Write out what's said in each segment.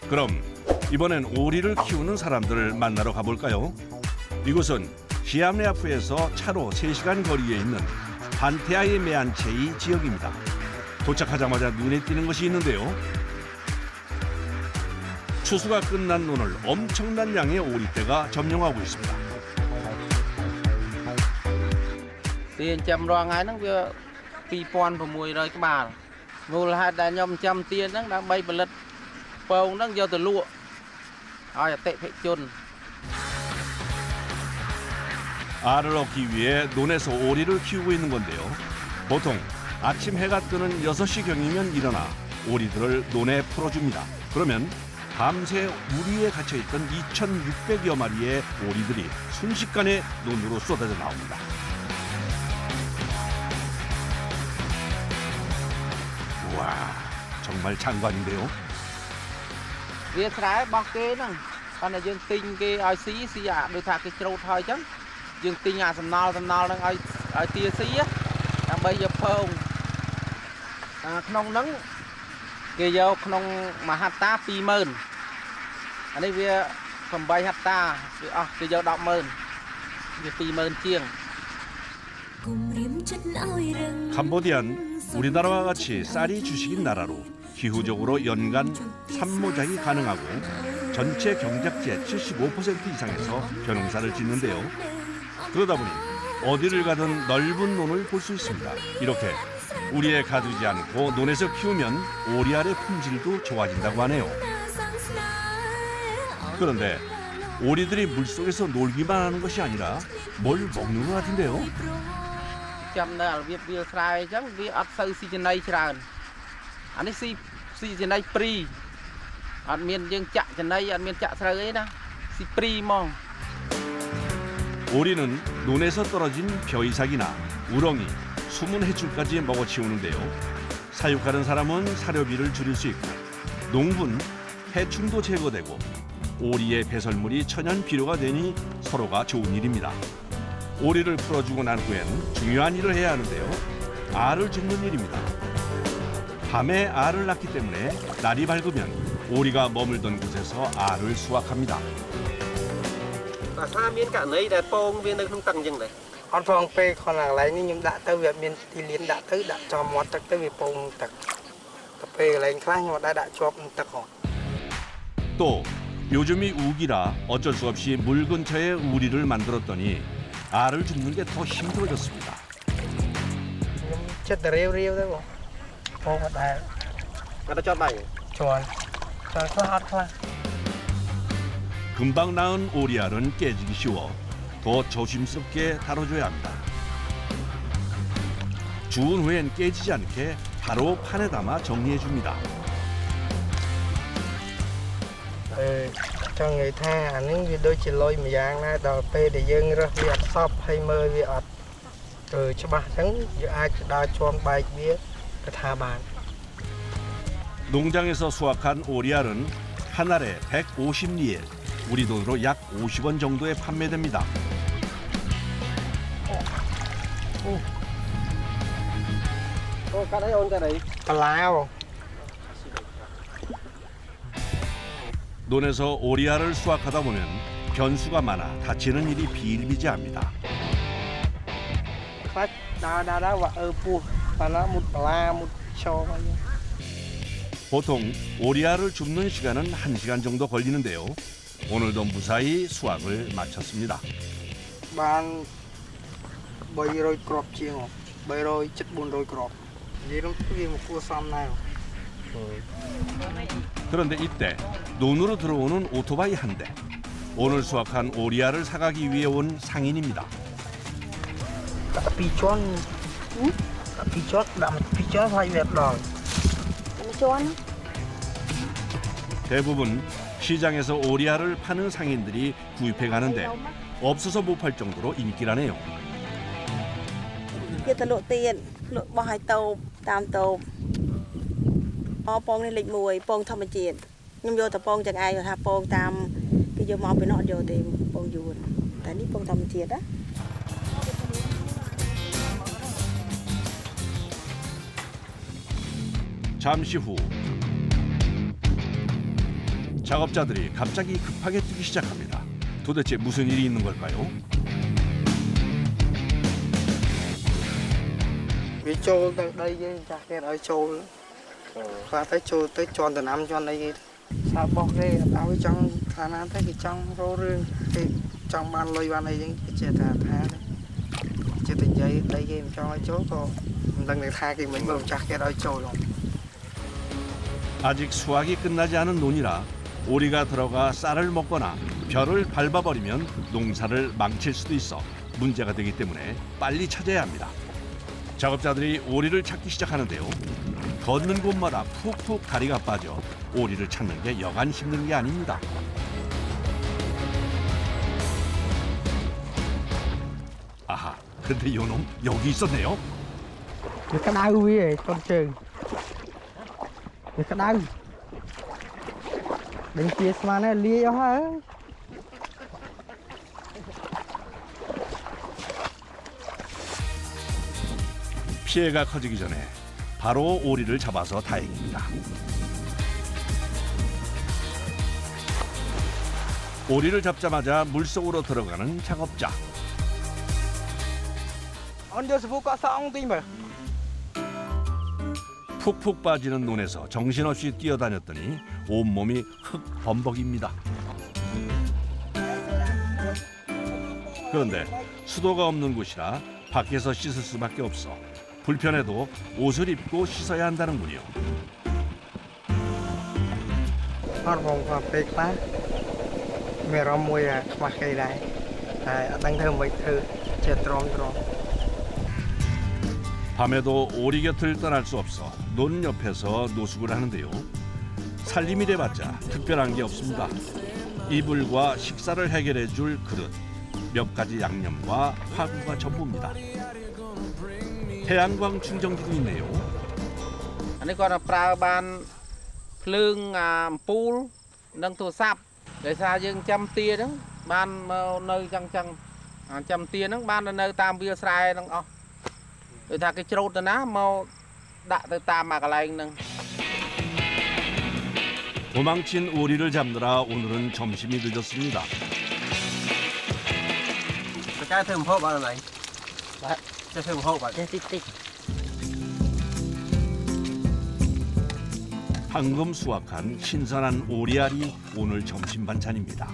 그럼 이번엔 오리를 키우는 사람들을 만나러 가볼까요? 이곳은 시암레아프에서 차로 3시간 거리에 있는 판테아이 메안체이 지역입니다. 도착하자마자 눈에 띄는 것이 있는데요. 추수가 끝난 논을 엄청난 양의 오리떼가 점령하고 있습니다. tiền chăm roang ấy nó vừa 2,600 cái bà ngồi hai đại nhom chăm tiền nó đang bay bật lật bầu nó vô từ lụa ai tệ phải chôn. 알을 얻기 위해 논에서 오리를 키우고 있는 건데요. 보통 아침 해가 뜨는 6시경이면 일어나 오리들을 논에 풀어줍니다. 그러면 밤새 우리에 갇혀있던 2,600여 마리의 오리들이 순식간에 논으로 쏟아져 나옵니다. 우와, 정말 장관인데요. Việc trái bọc kê nè, còn là dương tinh kê ai xí à, đôi thà cái trâu thôi chứ. Dương tinh à sầm nal đang ai tia xí á, đang bây giờ phong. Không nắng, kê vô không mà hạt ta 20,000. Anh ấy việc cầm bay hạt ta, kê vô 10,000, việc 20,000 chiêng. 캄보디아는 우리나라와 같이 쌀이 주식인 나라로 기후적으로 연간 산모작이 가능하고 전체 경작지의 75% 이상에서 벼농사를 짓는데요. 그러다 보니 어디를 가든 넓은 논을 볼 수 있습니다. 이렇게 우리에 가두지 않고 논에서 키우면 오리알의 품질도 좋아진다고 하네요. 그런데 오리들이 물속에서 놀기만 하는 것이 아니라 뭘 먹는 것 같은데요. Chăm là việc trái chứ, việc ắt sâu xì trên này tràn. Anh ấy xì trên này pri, anh miền dương chạ trên này, anh miền chạ sâu ấy đó, xì pri mong. 오리는 논에서 떨어진 벼이삭이나 우렁이, 숨은 해충까지 먹어치우는데요. 사육하는 사람은 사료비를 줄일 수 있고 농부는 해충도 제거되고 오리의 배설물이 천연 비료가 되니 서로가 좋은 일입니다. 오리를 풀어주고 난 후엔 중요한 일을 해야 하는데요. 알을 줍는 일입니다. 밤에 알을 낳기 때문에 날이 밝으면 오리가 머물던 곳에서 알을 수확합니다. Sao miếng cả lấy để pong viên không tăng chừng này. Con phong pe con là lấy nhưng đã tới việc miền thì liền đã tới đã cho mót tới tới việc pong tật tập pe lấy khác nhưng mà đã cho tật họ. 또 요즘이 우기라 어쩔 수 없이 물 근처에 우리를 만들었더니 알을 줍는 게 더 힘들어졌습니다. Chết riêu riêu đấy bộ. Pong đã. Người ta cho mày. Chọn. Chọn có hot thôi. 금방 낳은 오리알은 깨지기 쉬워 더 조심스럽게 다뤄줘야 합니다. 주운 후엔 깨지지 않게 바로 판에 담아 정리해줍니다. Cho người tha ảnh vì đôi chỉ lôi mà giang na đò pe để dân ra vì ắt sop hay mơ vì ắt rồi cho bà trắng ai đã cho bài bia cái tha bàn. 농장에서 수확한 오리알은 한 알에 150리엘, 우리 돈으로 약 50원 정도에 판매됩니다. Cái đấy ôn cái này. Palao. 논에서 오리알을 수확하다 보면 변수가 많아 다치는 일이 비일비재합니다. Phát đã và pu và nó một pala một cho bao nhiêu. 보통 오리알을 줍는 시간은 1시간 정도 걸리는데요. 오늘도 무사히 수확을 마쳤습니다. Ban bây rồi crop chiên bây rồi chất 400 crop. Vì nó cái một cua xăm này. 그런데 이때 논으로 들어오는 오토바이 한 대. 오늘 수확한 오리알을 사가기 위해 온 상인입니다. Pichon. Pichon đậm pichon phải việt rồi. Pichon. 대부분 시장에서 오리알을 파는 상인들이 구입해 가는데 없어서 못 팔 정도로 인기라네요. Kia ta lộ tiền, lộ bao hai tàu, tam tàu. Pong này lịch mùi, pong thầm chuyện. Nhưng vô ta pong chẳng ai rồi ha pong tam cái vô mò bên họ vô thì pong dùn. Tại ní pong thầm chuyện đó. 잠시 후 작업자들이 갑자기 급하게 뛰기 시작합니다. 도대체 무슨 일이 있는 걸까요? vì trôi từ đây với chặt cái ở trôi và tới trôi tới tròn từ năm tròn đây sao bọc cái áo cái trong thà nó thấy cái trong rô rương cái trong ban lôi ban này những cái chè thà đấy chè từ dây đây game cho chỗ cô lần này tha cái mình vừa chặt cái ở trôi rồi. 아직 수확이 끝나지 않은 논이라 오리가 들어가 쌀을 먹거나 벼를 밟아버리면 농사를 망칠 수도 있어 문제가 되기 때문에 빨리 찾아야 합니다. 작업자들이 오리를 찾기 시작하는데요. 걷는 곳마다 푹푹 다리가 빠져 오리를 찾는 게 여간 힘든 게 아닙니다. 아하, 근데 요놈 여기 있었네요. cái đau với con trường cái đau đừng chia mà nó lia cho hả. 피해가 커지기 전에 바로 오리를 잡아서 다행입니다. 오리를 잡자마자 물속으로 들어가는 작업자. 언제 스포 가서 엉뚱이 뭐. 푹푹 빠지는 논에서 정신없이 뛰어다녔더니 온몸이 흙범벅입니다. 그런데 수도가 없는 곳이라 밖에서 씻을 수밖에 없어 불편해도 옷을 입고 씻어야 한다는군요. Con vòng và bệt lá mẹ rau mùi mặc cây này đang thơm với thử chè tròn. 밤에도 오리 곁을 떠날 수 없어 논 옆에서 노숙을 하는데요. 살림이 돼봤자 특별한 게 없습니다. 이불과 식사를 해결해 줄 그릇, 몇 가지 양념과 화구가 전부입니다. 태양광 충전기도 있네요. Anh ấy còn làប្រើបានភ្លើងពូលនិងទូរស័ព្ទដោយសារយើងចាំទាហ្នឹងបានមកនៅចឹងចាំទាហ្នឹងបាននៅតាមវាលស្រែហ្នឹងអស់ដូចថាគេច្រូតទៅណាមកដាក់ទៅតាមកន្លែងហ្នឹង 도망친 오리를 잡느라 오늘은 점심이 늦었습니다. cái thêm hộp vào này cái thêm hộp vào 방금 수확한 신선한 오리알이 오늘 점심 반찬입니다.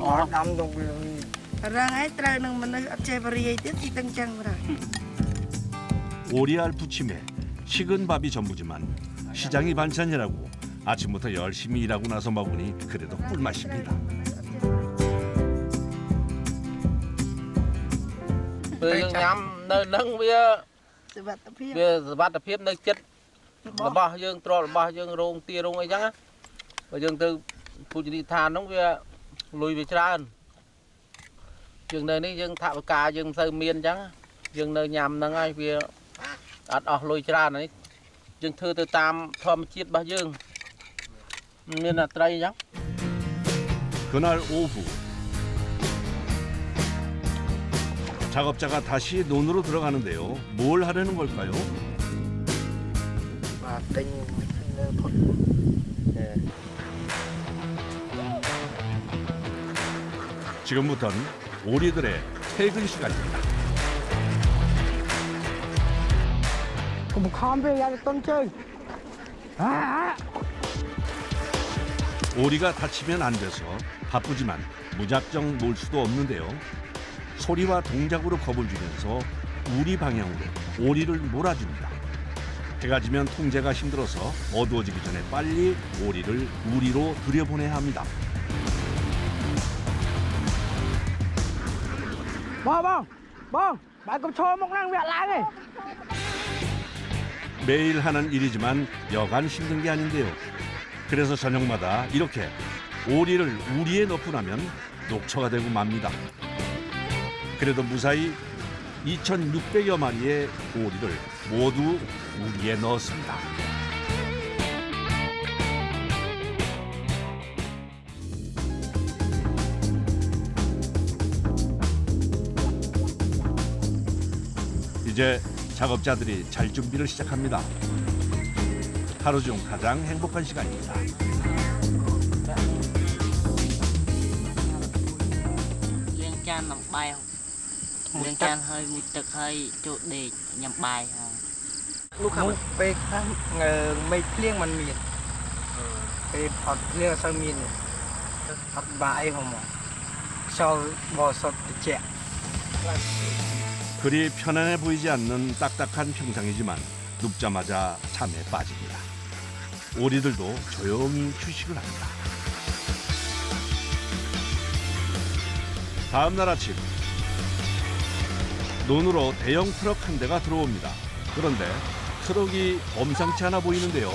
Đâm trong răng ấy trời nâng mình ở chơi bờ rìa tiếp thì tăng chân rồi. 오리알 부침에 식은 밥이 전부지만 시장이 반찬이라고 아침부터 열심히 일하고 나서 먹으니 그래도 꿀맛입니다.ពេលញ៉ាំនៅនឹងវាសុវត្ថិភាពនៅចិត្តរបស់យើងទ្រព្យរបស់យើងរោងទារោងអីចឹងណាបើយើងទៅពូជនីយដ្ឋានហ្នឹងវាលុយវាច្រើនយើងនៅនេះយើងថវិកាយើងមិនសូវមានអញ្ចឹងយើងនៅញ៉ាំហ្នឹងហើយវាអត់អស់លុយច្រើននេះយើងធ្វើទៅតាមធម្មជាតិរបស់យើងមានអត្រីអញ្ចឹង 그날 오후 작업자가 다시 논으로 들어가는데요. 뭘 하려는 걸까요? và tinh phật. 지금부터는 오리들의 퇴근 시간입니다. Cùng con về ra con chơi. 오리가 다치면 안 돼서 바쁘지만 무작정 놀 수도 없는데요. 소리와 동작으로 겁을 주면서 우리 방향으로 오리를 몰아줍니다. 해가 지면 통제가 힘들어서 어두워지기 전에 빨리 오리를 우리로 들여보내야 합니다. Bông, bạn cùng cho một năng việc lại đi. 매일 하는 일이지만 여간 힘든 게 아닌데요. 그래서 저녁마다 이렇게 오리를 우리에 넣고 나면 녹초가 되고 맙니다. 그래도 무사히 2,600여 마리의 오리를 모두 우리에 넣었습니다. 이제 작업자들이 잘 준비를 시작합니다. 하루 중 가장 행복한 시간입니다. Liên chan làm bài không? Liên chan hơi mùi tực hơi chỗ để nhầm bài không? ลูกครับ ពេលខ្លះមេឃភ្លៀងมันមានពេលអត់ភ្លៀងអត់សូវមានអត់បាក់អីហ្មងខ្យល់បរិសុទ្ធត្រជាក់ 그리 편안해 보이지 않는 딱딱한 평상이지만 눕자마자 잠에 빠집니다. 오리들도 조용히 휴식을 합니다. 다음 날 아침 논으로 대형 트럭 한 대가 들어옵니다. 그런데 트럭이 범상치 않아 보이는데요.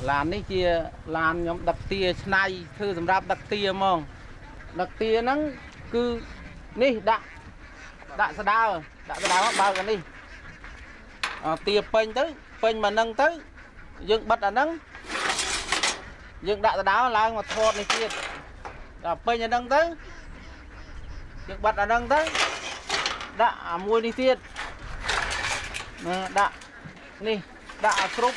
Làn này kia làn nhóm đặc tia này thư sầm rạp đặc tia mong đặc tia nó cứ ní đã sa đào bao cái đi tia pênh mà nâng tới dựng bật ở nâng dựng đã sa đào lang mà thọt này kia pênh ở nâng tới dựng bật ở nâng tới đã mua đi tiền đã ní đã cướp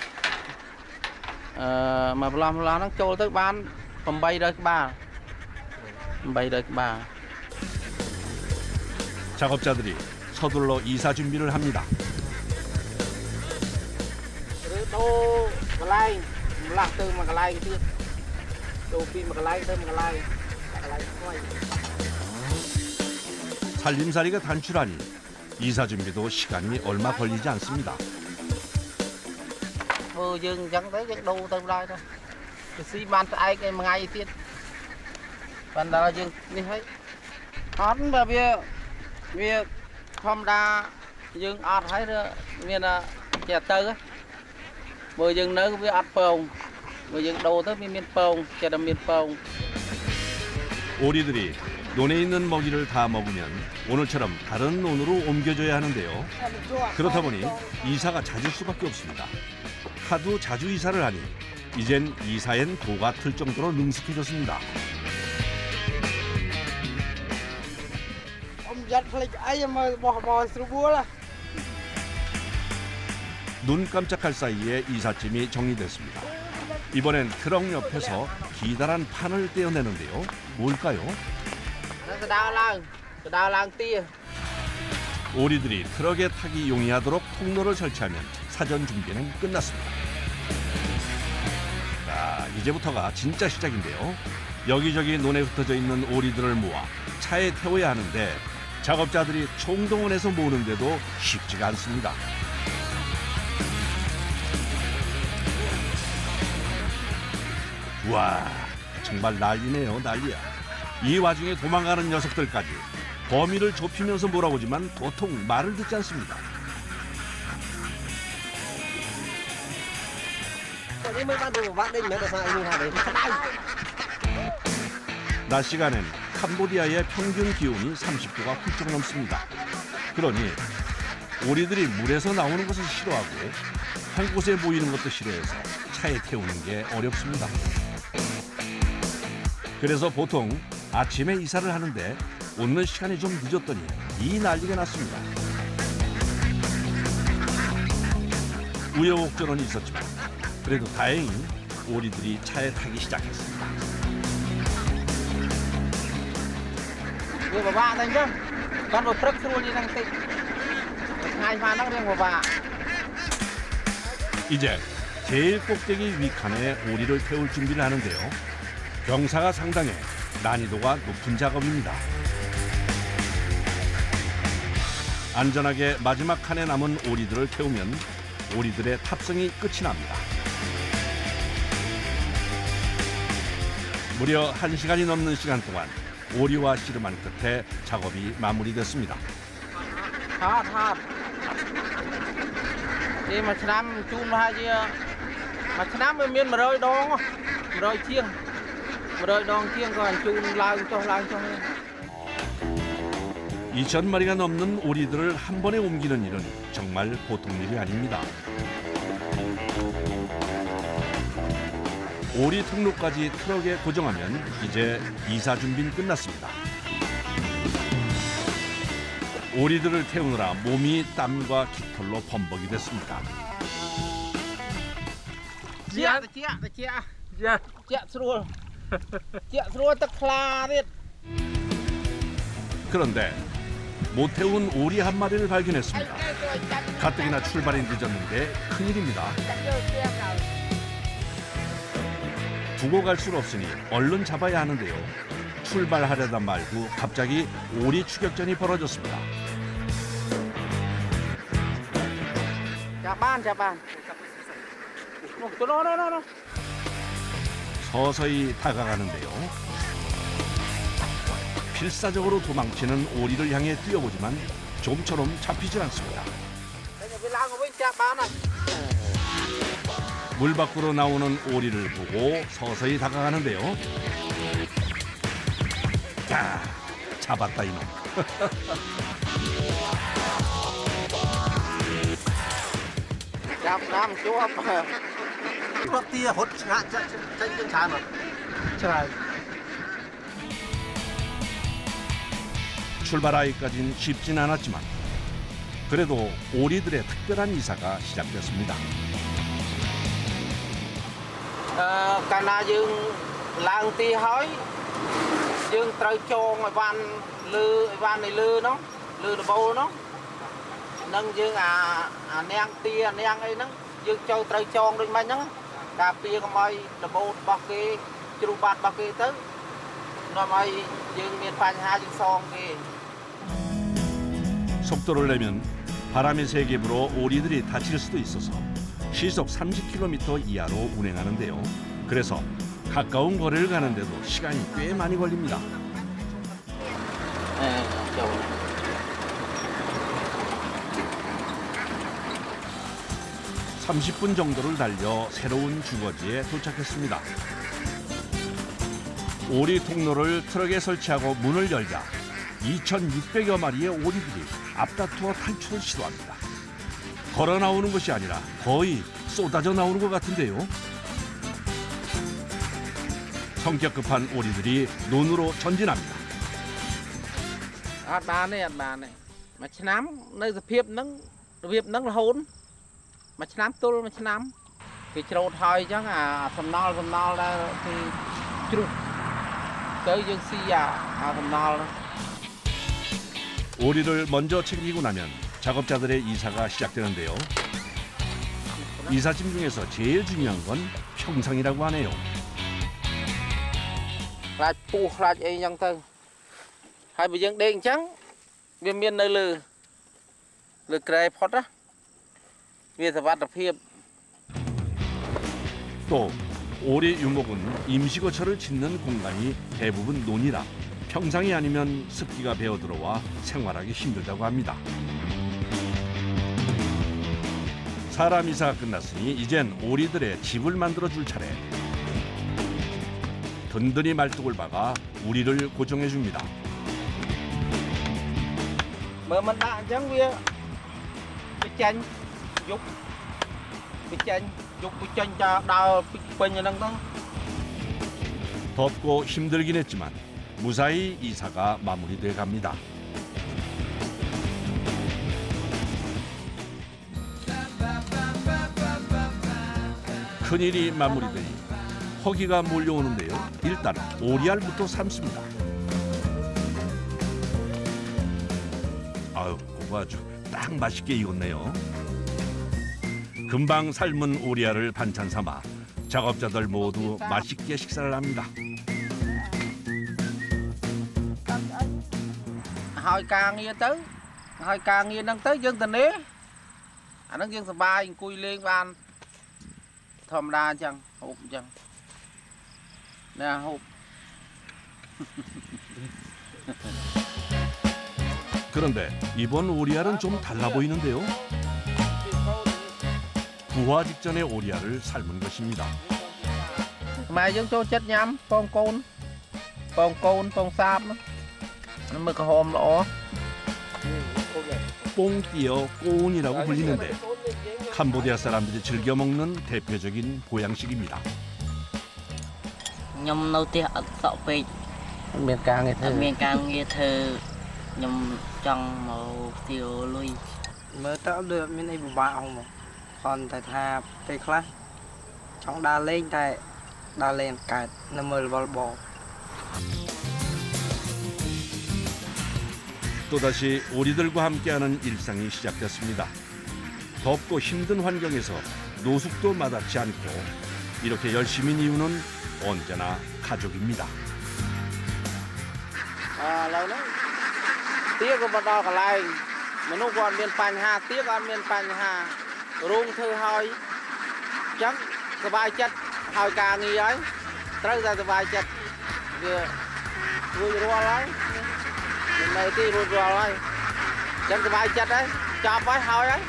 mà làm nó trôi tới bán cầm bay đời ba 작업자들이 서둘러 이사 준비를 합니다. đồ cái lai lạc từ mà cái lai cái kia đồ pin mà cái lai tới mà cái lai quay 살림살이가 단출하니 이사 준비도 시간이 얼마 걸리지 않습니다. vừa dừng chẳng tới cái đồ từ lai thôi cái xi ban ai cái mà ngày tiết ban đầu dừng đi thấy hắn và việc không đa dừng ọt thấy nữa vì là trẻ tư vừa dừng nữa với ọt phồng vừa dừng đồ tới miền phồng trẻ đầm miền phồng. 오리들이 논에 있는 먹이를 다 먹으면 오늘처럼 다른 논으로 옮겨줘야 하는데요. 그렇다 보니 이사가 잦을 수밖에 없습니다. 하도 자주 이사를 하니 이젠 이사엔 도가 틀 정도로 능숙해졌습니다. 눈 깜짝할 사이에 이삿짐이 정리됐습니다. 이번엔 트럭 옆에서 기다란 판을 떼어내는데요. 뭘까요? 오리들이 트럭에 타기 용이하도록 통로를 설치하면 사전 준비는 끝났습니다. 자, 이제부터가 진짜 시작인데요. 여기저기 논에 흩어져 있는 오리들을 모아 차에 태워야 하는데 작업자들이 총동원해서 모으는데도 쉽지가 않습니다. 와, 정말 난리네요, 난리야. 이 와중에 도망가는 녀석들까지 범위를 좁히면서 몰아오지만 도통 말을 듣지 않습니다. 낮 시간엔 캄보디아의 평균 기온이 30도가 훌쩍 넘습니다. 그러니 오리들이 물에서 나오는 것을 싫어하고 한 곳에 모이는 것도 싫어해서 차에 태우는 게 어렵습니다. 그래서 보통 아침에 이사를 하는데 오늘 시간이 좀 늦었더니 이 난리가 났습니다. 우여곡절은 있었지만 그래도 다행히 오리들이 차에 타기 시작했습니다. Người bà bạ thôi chứ con một trấc xua đi đang tịnh hai pha nó riêng bà bạ. 이제 제일 꼭대기 위칸에 오리를 태울 준비를 하는데요. 경사가 상당해 난이도가 높은 작업입니다. 안전하게 마지막 칸에 남은 오리들을 태우면 오리들의 탑승이 끝이 납니다. 무려 1시간이 넘는 시간 동안 오리와 씨름한 끝에 작업이 마무리됐습니다. Hot. Đi mà năm chun hai chia mà năm bên miền mà rơi đong rơi chiêng còn chun lao cho 2,000마리가 넘는 오리들을 한 번에 옮기는 일은 정말 보통 일이 아닙니다. 오리 통로까지 트럭에 고정하면 이제 이사 준비는 끝났습니다. 오리들을 태우느라 몸이 땀과 깃털로 범벅이 됐습니다. Dạ, 스루얼. 딱 클라릿. 그런데 못 태운 오리 한 마리를 발견했습니다. 가뜩이나 출발이 늦었는데 큰일입니다. 두고 갈 수 없으니 얼른 잡아야 하는데요. 출발하려다 말고 갑자기 오리 추격전이 벌어졌습니다. 자반. 너. 서서히 다가가는데요. 필사적으로 도망치는 오리를 향해 뛰어보지만 좀처럼 잡히질 않습니다. 물 밖으로 나오는 오리를 보고 서서히 다가가는데요. 야, 잡았다 이놈. Nam chúa. Nó tia hốt ngã chân chân chán rồi. 잘 출발하기까진 쉽진 않았지만 그래도 오리들의 특별한 이사가 시작됐습니다. Cả na dương lang ti hói. Dương trời trôn ở van này lư nó. Lư đồ bô nó. Nâng dương nang tia nang ấy nó. Dương châu trời trôn đôi mấy nó. Cà phê có mấy đồ bô bọc kì. Chú bát bọc kì tới. Nó mấy dương miền phanh hai dương son kì. 속도를 내면 바람의 세게 불어 오리들이 다칠 수도 있어서 시속 30km 이하로 운행하는데요. 그래서 가까운 거리를 가는데도 시간이 꽤 많이 걸립니다. 30분 정도를 달려 새로운 주거지에 도착했습니다. 오리 통로를 트럭에 설치하고 문을 열자 2,600여 마리의 오리들이 앞다투어 탈출을 시도합니다. 걸어 나오는 것이 아니라 거의 쏟아져 나오는 것 같은데요. 성격 급한 오리들이 논으로 전진합니다. Át bà này. Mà chám nơi việc nâng là hôn. Mà chám tôi mà chám. Thì trâu thôi chứ thầm nol là thì trục. Tới dương si thầm nol. 오리를 먼저 챙기고 나면 작업자들의 이사가 시작되는데요. 이사짐 중에서 제일 중요한 건 평상이라고 하네요. Là pu là ấy nhăng thôi. Hai bây giờ đen trắng. Viên miên nơi lư kề phốt á. Viên sẽ bắt được hiệp. 또 오리 유목은 임시거처를 짓는 공간이 대부분 논이라 평상이 아니면 습기가 배어 들어와 생활하기 힘들다고 합니다. 사람 이사가 끝났으니 이젠 오리들의 집을 만들어 줄 차례. 든든히 말뚝을 박아 우리를 고정해 줍니다. Mà mình đã chẳng bia. Bị chanh. Dục. Bị chanh cho đau bên như nâng nâng. 덥고 힘들긴 했지만 무사히 이사가 마무리돼 갑니다. 큰일이 마무리되니 허기가 몰려오는데요. 일단 오리알부터 삶습니다. 아유, 그거 아주 딱 맛있게 익었네요. 금방 삶은 오리알을 반찬 삼아 작업자들 모두 맛있게 식사를 합니다. Hỏi càng nghe nâng tới dân tình ấy. Nâng dân sờ bài cùi lên bàn. Thòm đa chẳng, hộp chẳng. Nè hộp. 그런데 이번 오리알은 좀 달라 보이는데요. 부화 직전의 오리알을 삶은 것입니다. Mà dân cho chất nhắm, con sáp. Nó mới có hôm lỗ. 뽕띠어 꼬운이라고 불리는데 캄보디아 사람들이 즐겨 먹는 대표적인 보양식입니다. Nhom nấu tiệc ở sọ vịt. Miền càng nghe Ở miền Cao nghe thơ nhầm trong màu tiêu lui mới tớ được mình đi bạ không còn tại thà tây khác trong đa lên cài nằm mờ bò 또다시 오리들과 함께하는 일상이 시작됐습니다. 덥고 힘든 환경에서 노숙도 마다치 않고 이렇게 열심인 이유는 언제나 가족입니다. lâu đó tiếc có bắt đầu cả lại mà nó còn miền Pành Hà tiếc còn miền Pành Hà rung thư hơi chấmสบายចិត្តហើយការងារហើយត្រូវតែសบายចិត្តវារួចរាល់ហើយមិននៅទីរួចរាល់ហើយចឹងសบายចិត្តហើយចប់ហើយហើយ